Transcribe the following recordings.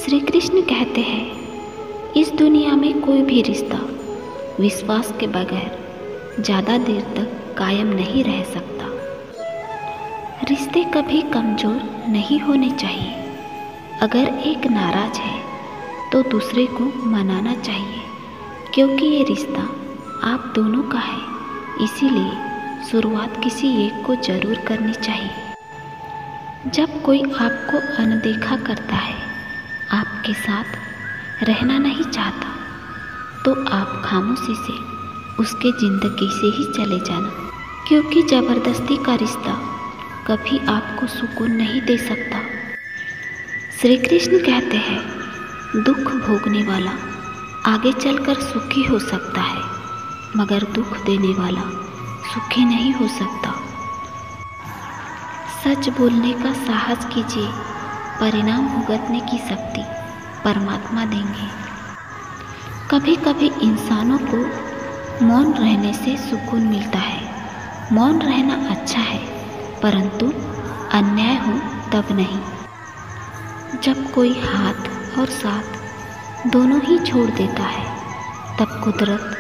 श्री कृष्ण कहते हैं, इस दुनिया में कोई भी रिश्ता विश्वास के बगैर ज़्यादा देर तक कायम नहीं रह सकता। रिश्ते कभी कमज़ोर नहीं होने चाहिए। अगर एक नाराज़ है तो दूसरे को मनाना चाहिए, क्योंकि ये रिश्ता आप दोनों का है। इसीलिए शुरुआत किसी एक को ज़रूर करनी चाहिए। जब कोई आपको अनदेखा करता है, आपके साथ रहना नहीं चाहता, तो आप खामोशी से उसके ज़िंदगी से ही चले जाना, क्योंकि ज़बरदस्ती का रिश्ता कभी आपको सुकून नहीं दे सकता। श्री कृष्ण कहते हैं, दुख भोगने वाला आगे चलकर सुखी हो सकता है, मगर दुख देने वाला सुखी नहीं हो सकता। सच बोलने का साहस कीजिए, परिणाम भुगतने की शक्ति परमात्मा देंगे। कभी कभी इंसानों को मौन रहने से सुकून मिलता है। मौन रहना अच्छा है, परंतु अन्याय हो तब नहीं। जब कोई हाथ और साथ दोनों ही छोड़ देता है, तब कुदरत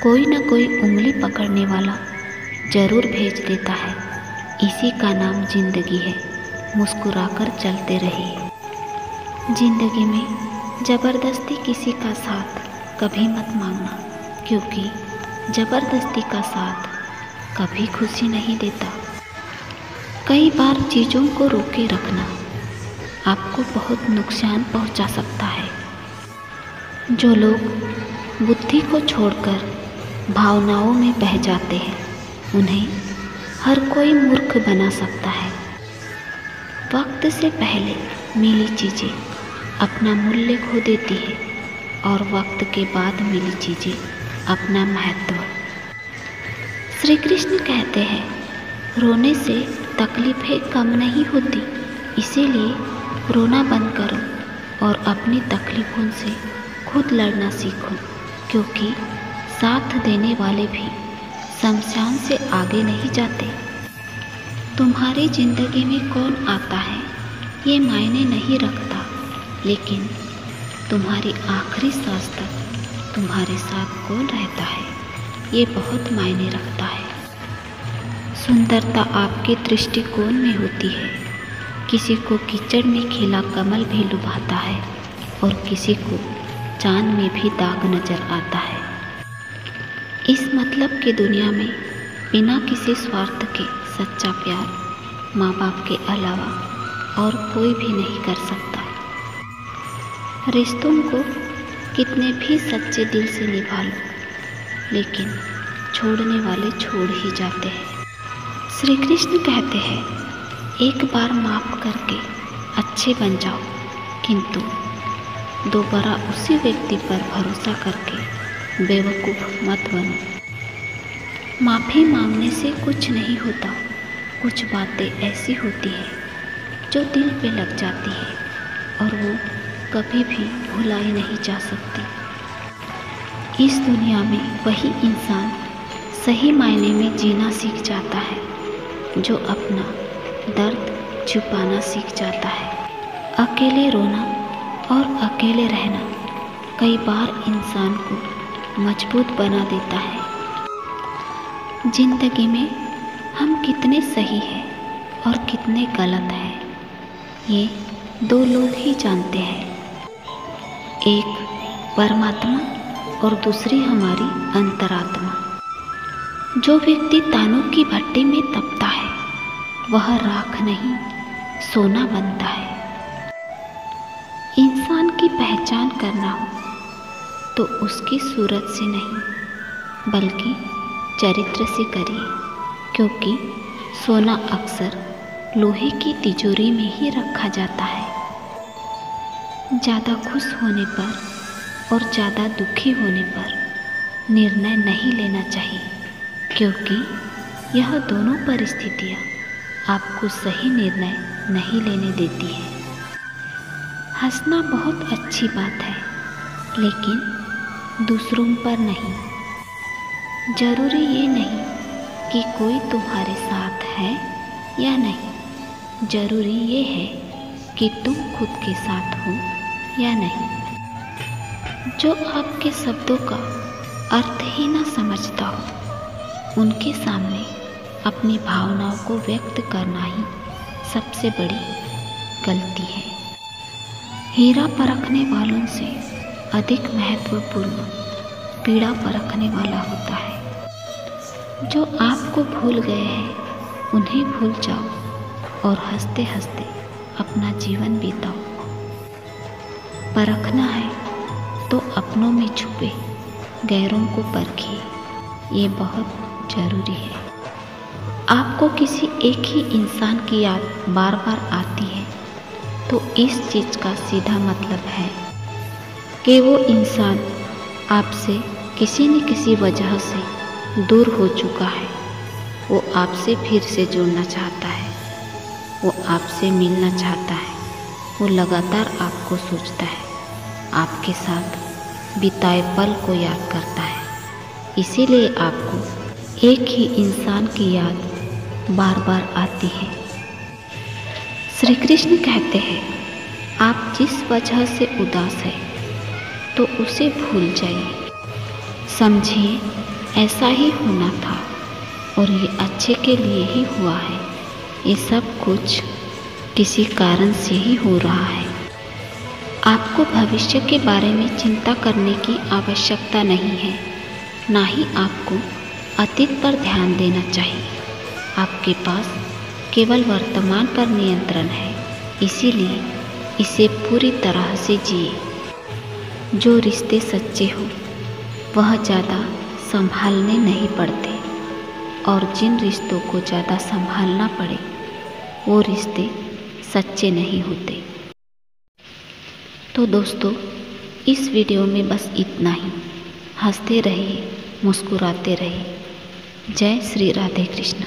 कोई न कोई उंगली पकड़ने वाला जरूर भेज देता है। इसी का नाम जिंदगी है। मुस्कुराकर चलते रहिए। जिंदगी में ज़बरदस्ती किसी का साथ कभी मत मांगना, क्योंकि ज़बरदस्ती का साथ कभी खुशी नहीं देता। कई बार चीज़ों को रोके रखना आपको बहुत नुकसान पहुंचा सकता है। जो लोग बुद्धि को छोड़कर भावनाओं में बह जाते हैं, उन्हें हर कोई मूर्ख बना सकता है। वक्त से पहले मिली चीज़ें अपना मूल्य खो देती है, और वक्त के बाद मिली चीज़ें अपना महत्व। श्री कृष्ण कहते हैं, रोने से तकलीफ़ें कम नहीं होती। इसीलिए रोना बंद करो और अपनी तकलीफ़ों से खुद लड़ना सीखो, क्योंकि साथ देने वाले भी शमशान से आगे नहीं जाते। तुम्हारी ज़िंदगी में कौन आता है ये मायने नहीं रखता, लेकिन तुम्हारी आखिरी सांस तक तुम्हारे साथ कौन रहता है ये बहुत मायने रखता है। सुंदरता आपके दृष्टिकोण में होती है। किसी को कीचड़ में खिला कमल भी लुभाता है, और किसी को चांद में भी दाग नजर आता है। इस मतलब की दुनिया में बिना किसी स्वार्थ के सच्चा प्यार माँ बाप के अलावा और कोई भी नहीं कर सकता। रिश्तों को कितने भी सच्चे दिल से निभा लो, लेकिन छोड़ने वाले छोड़ ही जाते हैं। श्री कृष्ण कहते हैं, एक बार माफ़ करके अच्छे बन जाओ, किंतु दोबारा उसी व्यक्ति पर भरोसा करके बेवकूफ़ मत बनो। माफ़ी मांगने से कुछ नहीं होता। कुछ बातें ऐसी होती हैं जो दिल पे लग जाती है, और वो कभी भी भुलाई नहीं जा सकती। इस दुनिया में वही इंसान सही मायने में जीना सीख जाता है जो अपना दर्द छुपाना सीख जाता है। अकेले रोना और अकेले रहना कई बार इंसान को मजबूत बना देता है। जिंदगी में हम कितने सही हैं और कितने गलत हैं, ये दो लोग ही जानते हैं। एक परमात्मा और दूसरी हमारी अंतरात्मा। जो व्यक्ति तानों की भट्टी में तपता है, वह राख नहीं सोना बनता है। इंसान की पहचान करना हो तो उसकी सूरत से नहीं, बल्कि चरित्र से करिए, क्योंकि सोना अक्सर लोहे की तिजोरी में ही रखा जाता है। ज़्यादा खुश होने पर और ज़्यादा दुखी होने पर निर्णय नहीं लेना चाहिए, क्योंकि यह दोनों परिस्थितियाँ आपको सही निर्णय नहीं लेने देती है। हंसना बहुत अच्छी बात है, लेकिन दूसरों पर नहीं। ज़रूरी ये नहीं कि कोई तुम्हारे साथ है या नहीं, ज़रूरी ये है कि तुम खुद के साथ हो या नहीं। जो आपके शब्दों का अर्थ ही ना समझता हो, उनके सामने अपनी भावनाओं को व्यक्त करना ही सबसे बड़ी गलती है। हीरा परखने वालों से अधिक महत्वपूर्ण पीड़ा परखने वाला होता है। जो आपको भूल गए हैं उन्हें भूल जाओ और हंसते हंसते अपना जीवन बिताओ। परखना है तो अपनों में छुपे गैरों को परखिए, ये बहुत ज़रूरी है। आपको किसी एक ही इंसान की याद बार बार आती है तो इस चीज़ का सीधा मतलब है कि वो इंसान आपसे किसी न किसी वजह से दूर हो चुका है। वो आपसे फिर से जुड़ना चाहता है, वो आपसे मिलना चाहता है, वो लगातार आपको सोचता है, आपके साथ बिताए पल को याद करता है। इसीलिए आपको एक ही इंसान की याद बार बार आती है। श्री कृष्ण कहते हैं, आप जिस वजह से उदास है तो उसे भूल जाइए। समझिए ऐसा ही होना था और ये अच्छे के लिए ही हुआ है। ये सब कुछ किसी कारण से ही हो रहा है। आपको भविष्य के बारे में चिंता करने की आवश्यकता नहीं है, ना ही आपको अतीत पर ध्यान देना चाहिए। आपके पास केवल वर्तमान पर नियंत्रण है, इसीलिए इसे पूरी तरह से जिए। जो रिश्ते सच्चे हो वह ज़्यादा संभालने नहीं पड़ते और जिन रिश्तों को ज़्यादा संभालना पड़े वो रिश्ते सच्चे नहीं होते। तो दोस्तों, इस वीडियो में बस इतना ही। हंसते रहिए, मुस्कुराते रहिए। जय श्री राधे कृष्ण।